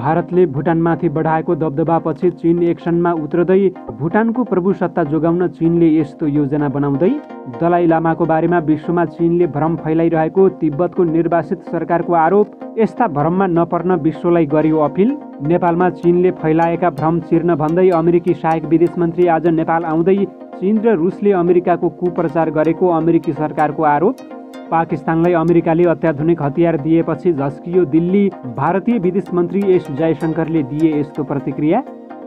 भारतले भुटानमाथि बढाएको दबदबापछि चीन एक्सनमा उत्रदै भुटानको प्रभुसत्ता जोगाउन चीनले यस्तो योजना बनाउँदै दलाई लामाको बारेमा विश्वमा चीनले भ्रम फैलाइरहेको तिब्बतको निर्वासित सरकारको आरोप, यस्ता भ्रममा नपर्न विश्वलाई गर्यो अपिल। नेपालमा चीनले फैलाएका भ्रम चिर्न भन्दै अमेरिकी सहायक विदेश मन्त्री आज नेपाल आउँदै चीन र रुसले अमेरिकाको कुप्रचार गरेको अमेरिकी सरकारको आरोप। पाकिस्तानलाई अमेरिकाले अत्याधुनिक हतियार दिएपछि झस्कियो दिल्ली, भारतीय विदेश मन्त्री एस जयशङ्करले दिए यस्तो प्रतिक्रिया।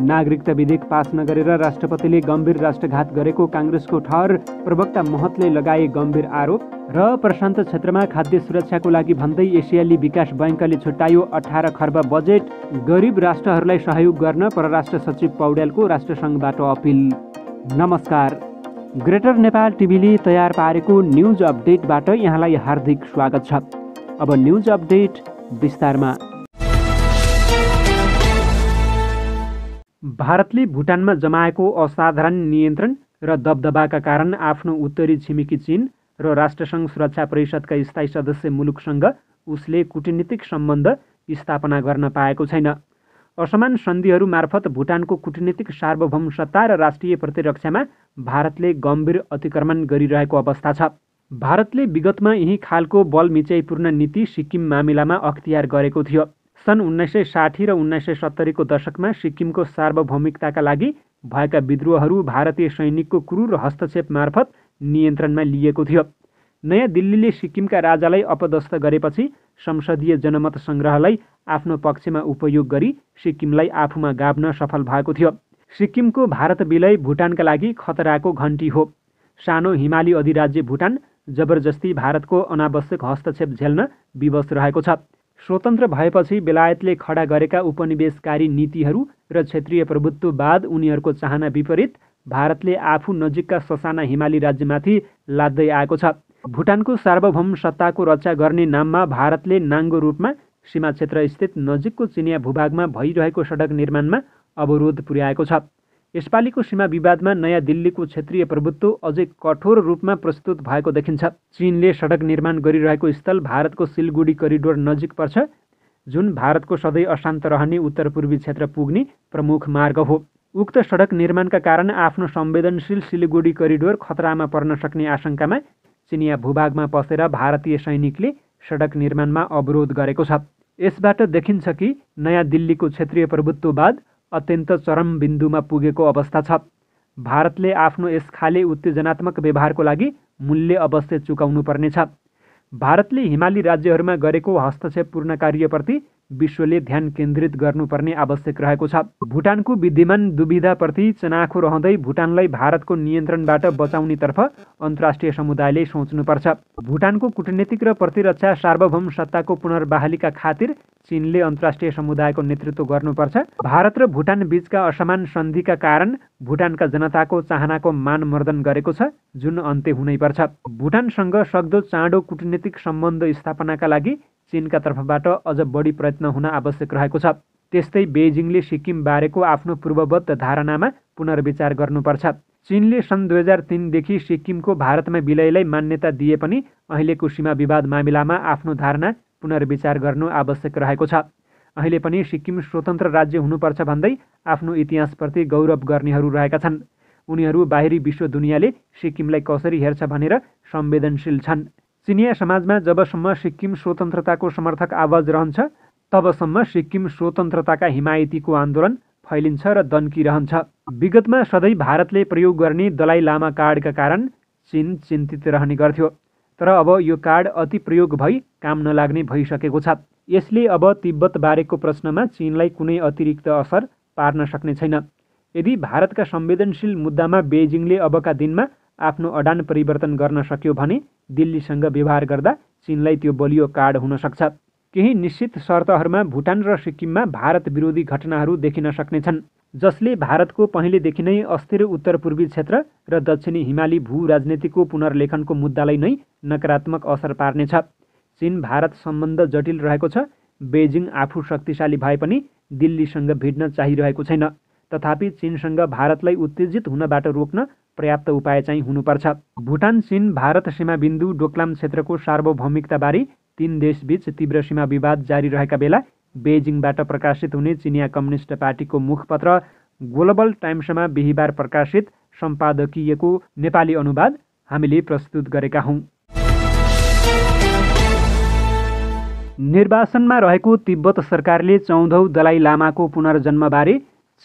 नागरिकता विधेयक पास नगरेर राष्ट्रपतिले गम्भीर राष्ट्रघात गरेको काङ्ग्रेसको ठहर, प्रवक्ता महतले लगाए गम्भीर आरोप। र प्रशान्त क्षेत्रमा खाद्य सुरक्षाको लागि भन्दै एसियाली विकास बैङ्कले छुट्यायो 18 खर्ब बजेट, गरिब राष्ट्रहरूलाई सहयोग गर्न परराष्ट्र सचिव पौड्यालको राष्ट्रसङ्घबाट अपिल। नमस्कार, ग्रेटर नेपाल टिभीले तयार पारेको न्युज अपडेटबाट यहाँलाई हार्दिक स्वागत छ। अब न्युज अपडेट विस्तारमा। भारतले भुटानमा जमाएको असाधारण नियन्त्रण र दबदबाका कारण आफ्नो उत्तरी छिमेकी चीन र राष्ट्रसङ्घ सुरक्षा परिषदका स्थायी सदस्य मुलुकसँग उसले कूटनीतिक सम्बन्ध स्थापना गर्न पाएको छैन। असमान सन्धिहरू मार्फत भुटानको कूटनीतिक सार्वभौमसत्ता र राष्ट्रिय प्रतिरक्षामा भारतले गम्भीर अतिक्रमण गरिरहेको अवस्था छ। भारतले विगतमा यही खालको बलमिच्याइपूर्ण नीति सिक्किम मामिलामा अख्तियार गरेको थियो। सन् 1960 र 1970 को दशकमा सिक्किमको सार्वभौमिकताका लागि भएका विद्रोहहरू भारतीय सैनिकको क्रूर हस्तक्षेप मार्फत नियन्त्रणमा लिएको थियो। नयाँ दिल्लीले सिक्किमका राजालाई अपदस्थ गरेपछि संसदीय जनमत सङ्ग्रहलाई आफ्नो पक्षमा उपयोग गरी सिक्किमलाई आफूमा गाभ्न सफल भएको थियो। सिक्किमको भारत विलय भुटानका लागि खतराको घन्टी हो। सानो हिमाली अधिराज्य भुटान जबरजस्ती भारतको अनावश्यक हस्तक्षेप झेल्न विवश रहेको छ। स्वतन्त्र भएपछि बेलायतले खडा गरेका उपनिवेशकारी नीतिहरू र क्षेत्रीय प्रभुत्ववाद उनीहरूको चाहना विपरीत भारतले आफू नजिकका ससाना हिमाली राज्यमाथि लाद्दै आएको छ। भुटानको सार्वभौम सत्ताको रक्षा गर्ने नाममा भारतले नाङ्गो रूपमा सीमा क्षेत्र स्थित नजिकको चिनिया भूभागमा भइरहेको सडक निर्माणमा अवरोध पुर्याएको छ। यसपालिको सीमा विवादमा नयाँ दिल्लीको क्षेत्रीय प्रभुत्व अझै कठोर रूपमा प्रस्तुत भएको देखिन्छ। चीनले सडक निर्माण गरिरहेको स्थल भारतको सिलगढी करिडोर नजिक पर्छ, जुन भारतको सधैँ अशान्त रहने उत्तर पूर्वी क्षेत्र पुग्ने प्रमुख मार्ग हो। उक्त सडक निर्माणका कारण आफ्नो संवेदनशील सिलगढी करिडोर खतरामा पर्न सक्ने आशंकामा चिनिया भूभागमा पसेर भारतीय सैनिकले सडक निर्माणमा अवरोध गरेको छ। यसबाट देखिन्छ कि नयाँ दिल्लीको क्षेत्रीय प्रभुत्ववाद अत्यन्त चरम बिन्दुमा पुगेको अवस्था छ। भारतले आफ्नो यस खाले उत्तेजनात्मक व्यवहारको लागि मूल्य अवश्य चुकाउनु पर्नेछ। भारतले हिमाली राज्यहरूमा गरेको हस्तक्षेपपूर्ण कार्यप्रति विश्वले ध्यान केन्द्रित गर्नुपर्ने आवश्यक रहेको छ। भुटानको विद्यमान दुविधाप्रति चनाखो रहँदै भुटानलाई भारतको नियन्त्रणबाट बचाउनेतर्फ अन्तर्राष्ट्रिय समुदायले सोच्नुपर्छ। भुटानको कूटनीतिक र प्रतिरक्षा सार्वभौम सत्ताको पुनर्बहालीका खातिर चीनले अन्तर्राष्ट्रिय समुदायको नेतृत्व गर्नुपर्छ। भारत र भुटान बीचका असमान सन्धिका कारण भुटानका जनताको चाहनाको मानमर्दन गरेको छ, जुन अन्त्य हुनैपर्छ। भुटानसँग सक्दो चाँडो कूटनीतिक सम्बन्ध स्थापनाका लागि चीनका तर्फबाट अझ बढी प्रयत्न हुन आवश्यक रहेको छ। त्यस्तै बेजिङले सिक्किम बारेको आफ्नो पूर्ववत धारणामा पुनर्विचार गर्नुपर्छ। चीनले सन् 2003 देखि सिक्किमको भारतमा विलयलाई मान्यता दिए पनि अहिलेको सीमा विवाद मामिलामा आफ्नो धारणा पुनर्विचार गर्नु आवश्यक रहेको छ। अहिले पनि सिक्किम स्वतन्त्र राज्य हुनुपर्छ भन्दै आफ्नो इतिहासप्रति गौरव गर्नेहरू रहेका छन्। उनीहरू बाहिरी विश्व दुनियाँले सिक्किमलाई कसरी हेर्छ भनेर संवेदनशील छन्। चिनिया समाजमा जबसम्म सिक्किम स्वतन्त्रताको समर्थक आवाज रहन्छ, तबसम्म सिक्किम स्वतन्त्रताका हिमायतीको आन्दोलन फैलिन्छ र दन्किरहन्छ। विगतमा सधैँ भारतले प्रयोग गर्ने दलाई लामा कार्डका कारण चीन चिन्तित रहने गर्थ्यो, तर अब यो कार्ड अति प्रयोग भई काम नलाग्ने भइसकेको छ। यसले अब तिब्बत बारेको प्रश्नमा चीनलाई कुनै अतिरिक्त असर पार्न सक्ने छैन। यदि भारतका संवेदनशील मुद्दामा बेजिङले अबका दिनमा आफ्नो अडान परिवर्तन गर्न सक्यो भने दिल्लीसँग व्यवहार गर्दा चीनलाई त्यो बलियो कार्ड हुन सक्छ। केही निश्चित शर्तहरूमा भुटान र सिक्किममा भारत विरोधी घटनाहरू देखिन सक्नेछन्, जसले भारतको पहिलेदेखि नै अस्थिर उत्तर पूर्वी क्षेत्र र दक्षिणी हिमाली भू राजनीतिको पुनर्लेखनको मुद्दालाई नै नकारात्मक असर पार्नेछ। चीन भारत सम्बन्ध जटिल रहेको छ। बेजिङ आफू शक्तिशाली भए पनि दिल्लीसँग भिड्न चाहिरहेको छैन। तथापि चीनसँग भारतलाई उत्तेजित हुनबाट रोक्न पर्याप्त उपाय चाहिँ हुनुपर्छ। भुटान चीन भारत सीमा बिन्दु डोक्लाम क्षेत्रको सार्वभौमिकताबारे तीन देशबीच तीव्र सीमा विवाद जारी रहेका बेला बेजिङबाट प्रकाशित हुने चिनिया कम्युनिस्ट पार्टीको मुखपत्र ग्लोबल टाइम्समा बिहिबार प्रकाशित सम्पादकीयको नेपाली अनुवाद हामीले प्रस्तुत गरेका हौं। निर्वासनमा रहेको तिब्बत सरकारले 14औं दलाइ लामाको पुनर्जन्मबारे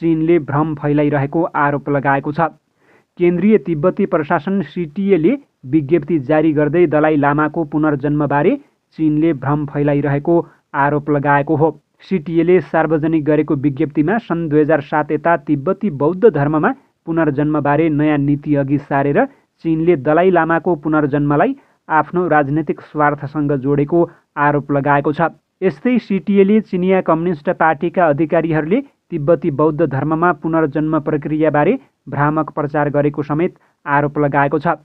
चीनले भ्रम फैलाइरहेको आरोप लगाएको छ। केन्द्रीय तिब्बती प्रशासन सीटीएले विज्ञप्ति जारी गर्दै दलाइ लामाको पुनर्जन्मबारे चीनले भ्रम फैलाइरहेको आरोप लगाएको हो। सीटीएले सार्वजनिक गरेको विज्ञप्तिमा सन् 2007 यता तिब्बती बौद्ध धर्ममा पुनर्जन्मबारे नयाँ नीति अघि सारेर चीनले दलाइ लामाको पुनर्जन्मलाई आफ्नो राजनीतिक स्वार्थसँग जोडेको आरोप लगाएको छ। यस्तै सीटीएले चिनिया कम्युनिस्ट पार्टीका अधिकारीहरूले तिब्बती बौद्ध धर्ममा पुनर्जन्म प्रक्रियाबारे भ्रामक प्रचार गरेको समेत आरोप लगाएको छ।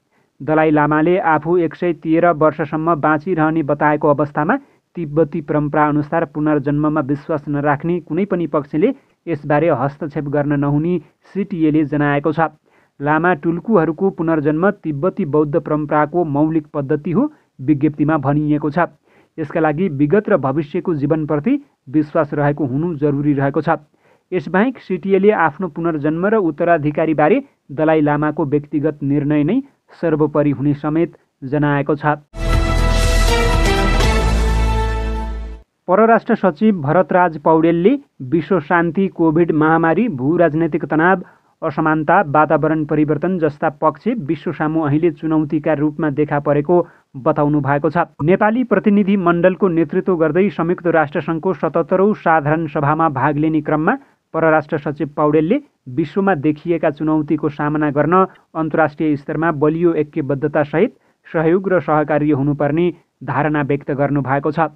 दलाइ लामाले आफू 113 वर्षसम्म बाँचिरहने बताएको अवस्थामा तिब्बती परम्परा अनुसार पुनर्जन्ममा विश्वास नराख्ने कुनै पनि पक्षले यसबारे हस्तक्षेप गर्न नहुने सीटीएले जनाएको छ। लामा टुल्कुहरूको पुनर्जन्म तिब्बती बौद्ध परम्पराको मौलिक पद्धति हो, विज्ञप्तिमा भनिएको छ। यसका लागि विगत र भविष्यको जीवनप्रति विश्वास रहेको हुनु जरुरी रहेको छ। यसबाहेक सीटीएले आफ्नो पुनर्जन्म र उत्तराधिकारीबारे दलाइ लामाको व्यक्तिगत निर्णय नै सर्वोपरि हुने समेत जनाएको छ। परराष्ट्र सचिव भरतराज पौडेलले विश्व शान्ति, कोभिड महामारी, भू-राजनैतिक तनाव, असमानता, वातावरण परिवर्तन जस्ता पक्ष विश्वसामु अहिले चुनौतीका रूपमा देखा परेको बताउनु भएको छ। नेपाली प्रतिनिधि मण्डलको नेतृत्व गर्दै संयुक्त राष्ट्रसङ्घको 77औं साधारण सभामा भाग लिने क्रममा परराष्ट्र सचिव पौडेलले विश्वमा देखिएका चुनौतीको सामना गर्न अन्तर्राष्ट्रिय स्तरमा बलियो ऐक्यबद्धतासहित सहयोग र सहकार्य हुनुपर्ने धारणा व्यक्त गर्नुभएको छ।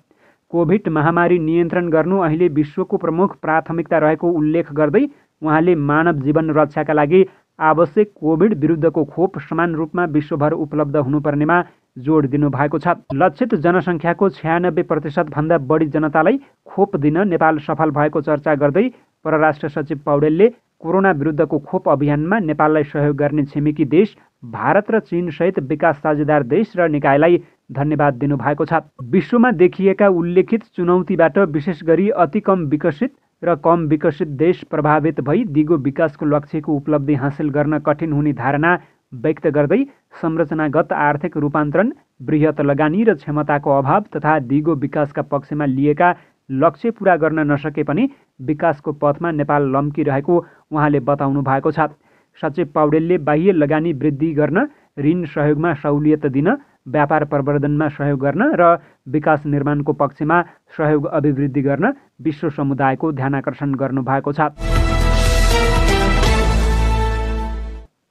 कोभिड महामारी नियन्त्रण गर्नु अहिले विश्वको प्रमुख प्राथमिकता रहेको उल्लेख गर्दै उहाँले मानव जीवन रक्षाका लागि आवश्यक कोभिड विरुद्धको खोप समान रूपमा विश्वभर उपलब्ध हुनुपर्नेमा जोड दिनुभएको छ। लक्षित जनसङ्ख्याको 96% भन्दा बढी जनतालाई खोप दिन नेपाल सफल भएको चर्चा गर्दै परराष्ट्र सचिव पौडेलले कोरोना विरुद्धको खोप अभियानमा नेपाललाई सहयोग गर्ने छिमेकी देश भारत र चीन सहित विकास साझेदार देश र निकायलाई धन्यवाद दिनुभएको छ। विश्वमा देखिएका उल्लेखित चुनौतीबाट विशेष गरी अति कम विकसित र कम विकसित देश प्रभावित भई दिगो विकासको लक्ष्यको उपलब्धि हासिल गर्न कठिन हुने धारणा व्यक्त गर्दै संरचनागत आर्थिक रूपान्तरण, बृहत लगानी र क्षमताको अभाव तथा दिगो विकासका पक्षमा लिएका लक्ष्य पूरा गर्न नसके पनि विकासको पथमा नेपाल लम्किरहेको उहाँले बताउनु भएको छ। सचिव पौडेलले बाह्य लगानी वृद्धि गर्न, ऋण सहयोगमा सहुलियत दिन, व्यापार प्रवर्धनमा सहयोग गर्न र विकास निर्माणको पक्षमा सहयोग अभिवृद्धि गर्न विश्व समुदायको ध्यानाकर्षण गर्नुभएको छ।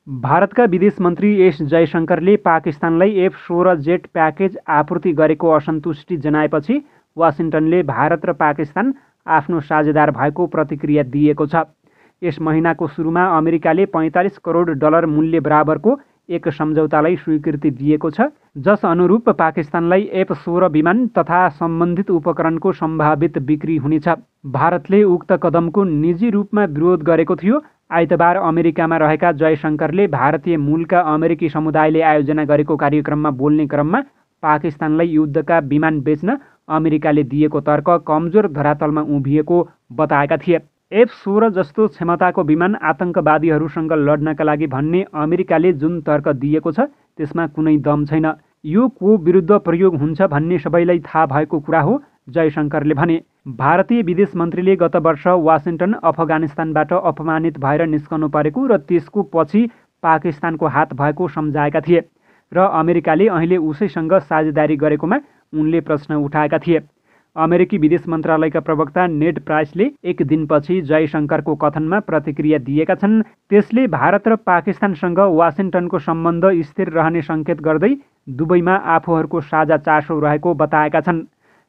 भारतका विदेश मन्त्री एस जयशङ्करले पाकिस्तानलाई F-16 जेट प्याकेज आपूर्ति गरेको असन्तुष्टि जनाएपछि वासिङ्टनले भारत र पाकिस्तान आफ्नो साझेदार भएको प्रतिक्रिया दिएको छ। यस महिनाको सुरुमा अमेरिकाले $45 करोड मूल्य बराबरको एक सम्झौतालाई स्वीकृति दिएको छ, जस अनुरूप पाकिस्तानलाई F-16 विमान तथा सम्बन्धित उपकरणको सम्भावित बिक्री हुनेछ। भारतले उक्त कदमको निजी रूपमा विरोध गरेको थियो। आइतबार अमेरिकामा रहेका जयशङ्करले भारतीय मूलका अमेरिकी समुदायले आयोजना गरेको कार्यक्रममा बोल्ने क्रममा पाकिस्तानलाई युद्धका विमान बेच्न अमेरिकाले दिएको तर्क कमजोर धरातलमा उभिएको बताएका थिए। F-16 जस्तो क्षमताको विमान आतंकवादीहरूसँग लड्नका लागि भन्ने अमेरिकाले जुन तर्क दिएको छ त्यसमा कुनै दम छैन। यो को विरुद्ध प्रयोग हुन्छ भन्ने सबैलाई थाहा भएको कुरा हो, जयशङ्करले भने। भारतीय विदेश मन्त्रीले गत वर्ष वासिङ्टन अफगानिस्तानबाट अपमानित भएर निस्कनु परेको र त्यसको पछि पाकिस्तानको हात भएको सम्झाएका थिए र अमेरिकाले अहिले उसैसँग साझेदारी गरेकोमा उनले प्रश्न उठाएका थिए। अमेरिकी विदेश मन्त्रालयका प्रवक्ता नेड प्राइसले एक दिनपछि जयशङ्करको कथनमा प्रतिक्रिया दिएका छन्। त्यसले भारत र पाकिस्तानसँग वासिङ्टनको सम्बन्ध स्थिर रहने सङ्केत गर्दै दुवैमा आफूहरूको साझा चासो रहेको बताएका छन्।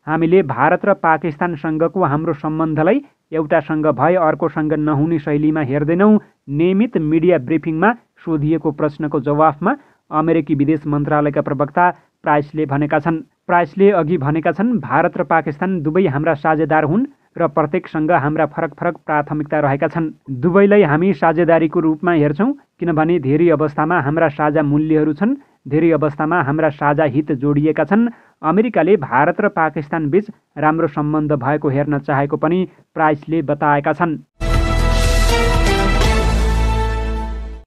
हामीले भारत र पाकिस्तानसँगको हाम्रो सम्बन्धलाई एउटासँग भए अर्कोसँग नहुने शैलीमा हेर्दैनौँ, नियमित मिडिया ब्रिफिङमा सोधिएको प्रश्नको जवाफमा अमेरिकी विदेश मन्त्रालयका प्रवक्ता प्राइसले भनेका छन्। प्राइसले अघि भनेका छन्, भारत र पाकिस्तान दुवै हाम्रा साझेदार हुन् र प्रत्येकसँग हाम्रा फरक फरक प्राथमिकता रहेका छन्। दुवैलाई हामी साझेदारीको रूपमा हेर्छौँ किनभने धेरै अवस्थामा हाम्रा साझा मूल्यहरू छन्। धेरै अवस्थामा हाम्रा साझा हित जोडिएका छन्। अमेरिकाले भारत र पाकिस्तान बीच राम्रो सम्बन्ध भएको हेर्न चाहेको पनि प्राइसले बताएका छन्।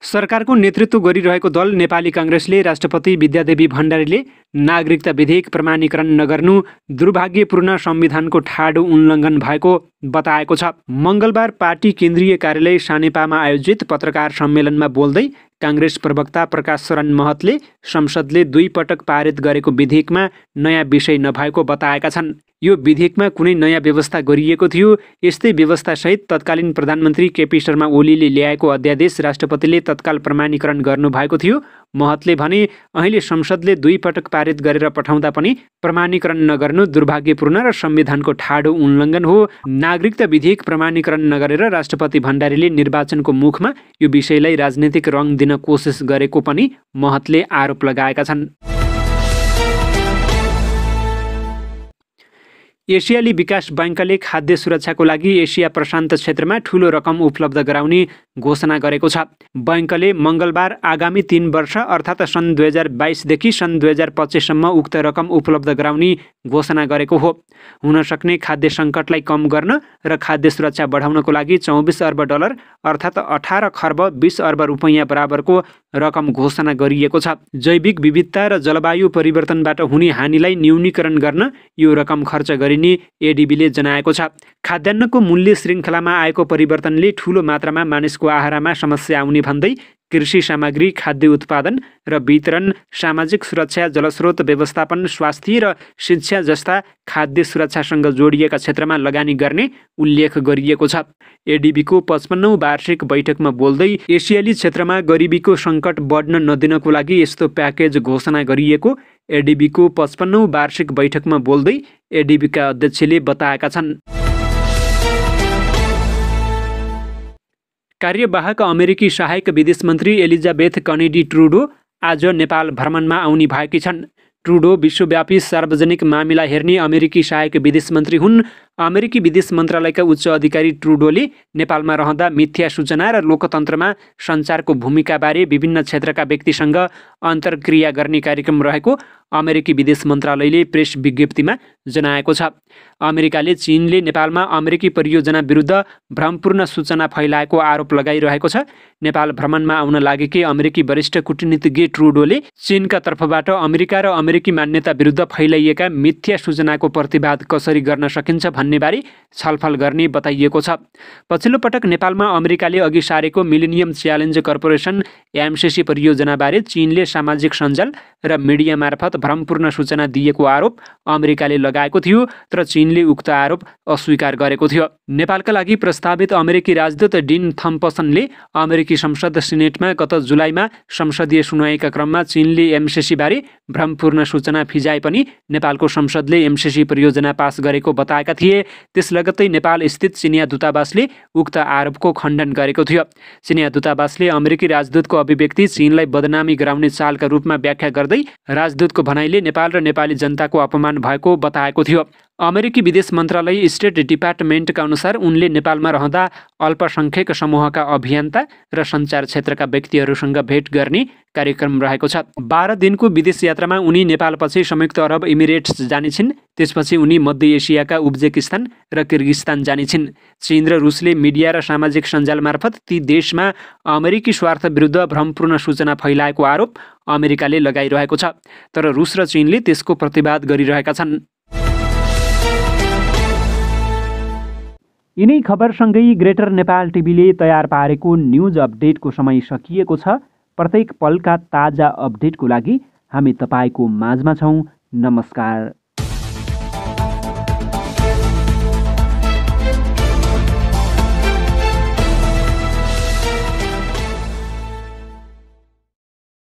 सरकारको नेतृत्व गरिरहेको दल नेपाली काङ्ग्रेसले राष्ट्रपति विद्यादेवी भण्डारीले नागरिकता विधेयक प्रमाणीकरण नगर्नु दुर्भाग्यपूर्ण संविधानको ठाडो उल्लङ्घन भएको बताएको छ। मङ्गलबार पार्टी केन्द्रीय कार्यालय सानेपामा आयोजित पत्रकार सम्मेलनमा बोल्दै काङ्ग्रेस प्रवक्ता प्रकाश शरण महतले संसदले 2 पटक पारित गरेको विधेयकमा नयाँ विषय नभएको बताएका छन्। यो विधेयकमा कुनै नयाँ व्यवस्था गरिएको थियो। यस्तै व्यवस्थासहित तत्कालीन प्रधानमन्त्री केपी शर्मा ओलीले ल्याएको अध्यादेश राष्ट्रपतिले तत्काल प्रमाणीकरण गर्नुभएको थियो। महतले भने अहिले संसदले 2 पटक पारित गरेर पठाउँदा पनि प्रमाणीकरण नगर्नु दुर्भाग्यपूर्ण र संविधानको ठाडो उल्लङ्घन हो। नागरिकता विधेयक प्रमाणीकरण नगरेर राष्ट्रपति भण्डारीले निर्वाचनको मुखमा यो विषयलाई राजनीतिक रङ दिन कोसिस गरेको पनि महतले आरोप लगाएका छन्। एसियाली विकास बैंकले खाद्य सुरक्षाको लागि एसिया प्रशान्त क्षेत्रमा ठूलो रकम उपलब्ध गराउने घोषणा गरेको छ। बैंकले मङ्गलबार आगामी 3 वर्ष अर्थात् सन् 2022 देखि सन् 2025 सम्म उक्त रकम उपलब्ध गराउने घोषणा गरेको हो। हुन सक्ने खाद्य सङ्कटलाई कम गर्न र खाद्य सुरक्षा बढाउनको लागि 24 अर्ब डलर अर्थात् 18 खर्ब 20 अर्ब रुपैयाँ बराबरको रकम घोषणा गरिएको छ। जैविक विविधता र जलवायु परिवर्तनबाट हुने हानिलाई न्यूनीकरण गर्न यो रकम खर्च गरिने एडिबीले जनाएको छ। खाद्यान्नको मूल्य श्रृङ्खलामा आएको परिवर्तनले ठूलो मात्रामा मानिसको आहारामा समस्या आउने भन्दै कृषि सामग्री, खाद्य उत्पादन र वितरण, सामाजिक सुरक्षा, जलस्रोत व्यवस्थापन, स्वास्थ्य र शिक्षा जस्ता खाद्य सुरक्षासँग जोडिएका क्षेत्रमा लगानी गर्ने उल्लेख गरिएको छ। एडिबीको 55औं वार्षिक बैठकमा बोल्दै एसियाली क्षेत्रमा गरिबीको सङ्कट बढ्न नदिनको लागि यस्तो प्याकेज घोषणा गरिएको एडिबीको 55औं वार्षिक बैठकमा बोल्दै एडिबीका अध्यक्षले बताएका छन्। कार्यवाहक अमेरिकी सहायक विदेश मन्त्री एलिजाबेथ कनेडी ट्रुडो आज नेपाल भ्रमणमा आउनी भएकी छन्। ट्रुडो विश्वव्यापी सार्वजनिक मामिला हेर्ने अमेरिकी सहायक विदेश मन्त्री हुन्। अमेरिकी विदेश मन्त्रालयका उच्च अधिकारी ट्रुडोले नेपालमा रहँदा मिथ्या सूचना र लोकतन्त्रमा सञ्चारको भूमिकाबारे विभिन्न क्षेत्रका व्यक्तिसँग अन्तर्क्रिया गर्ने कार्यक्रम रहेको अमेरिकी विदेश मन्त्रालयले प्रेस विज्ञप्तिमा जनाएको छ। अमेरिकाले चीनले नेपालमा अमेरिकी परियोजना विरुद्ध भ्रमपूर्ण सूचना फैलाएको आरोप लगाइरहेको छ। नेपाल भ्रमणमा आउन लागेकी अमेरिकी वरिष्ठ कूटनीतिज्ञ ट्रुडोले चीनका तर्फबाट अमेरिका र अमेरिकी मान्यता विरुद्ध फैलाइएका मिथ्या सूचनाको प्रतिवाद कसरी गर्न सकिन्छ भन्नेबारे छलफल गर्ने बताइएको छ। पछिल्लो पटक नेपालमा अमेरिकाले अघि सारेको मिलेनियम च्यालेन्ज कर्पोरेसन एमसिसी परियोजनाबारे चीनले सामाजिक सञ्जाल र मिडिया मार्फत भ्रमपूर्ण सूचना दिएको आरोप अमेरिकाले लगाएको थियो, तर चीनले उक्त आरोप अस्वीकार गरेको थियो। नेपालका लागि प्रस्तावित अमेरिकी राजदूत डिन थम्पसनले अमेरिकी संसद सिनेटमा गत जुलाईमा संसदीय सुनवाईका क्रममा चीनले एमसिसीबारे भ्रमपूर्ण सूचना फिजाए पनि नेपालको संसदले एमसिसी परियोजना पास गरेको बताएका थिए। त्यस लगत्तै नेपाल स्थित चिनिया दूतावासले उक्त आरोपको खण्डन गरेको थियो। चिनिया दूतावासले अमेरिकी राजदूतको अभिव्यक्ति चीनलाई बदनामी गराउने चालका रूपमा व्याख्या गर्दै राजदूतको भनाइले नेपाल र नेपाली जनताको अपमान भएको बताएको थियो। अमेरिकी विदेश मन्त्रालय स्टेट डिपार्टमेन्टका अनुसार उनले नेपालमा रहँदा अल्पसङ्ख्यक समूहका अभियन्ता र सञ्चार क्षेत्रका व्यक्तिहरूसँग भेट गर्ने कार्यक्रम रहेको छ। 12 दिनको विदेश यात्रामा उनी नेपालपछि संयुक्त अरब इमिरेट्स जानेछिन्। त्यसपछि उनी मध्य एसियाका उज्बेकिस्तान र किर्गिस्तान जानेछिन्। चीन र रुसले मिडिया र सामाजिक सञ्जाल मार्फत ती देशमा अमेरिकी स्वार्थ विरुद्ध भ्रमपूर्ण सूचना फैलाएको आरोप अमेरिकाले लगाइरहेको छ, तर रुस र चीनले त्यसको प्रतिवाद गरिरहेका छन्। यिनै खबरसँगै ग्रेटर नेपाल टिभीले तयार पारेको न्युज अपडेटको समय सकिएको छ। प्रत्येक पलका ताजा अपडेटको लागि हामी तपाईँको माझमा छौँ। नमस्कार।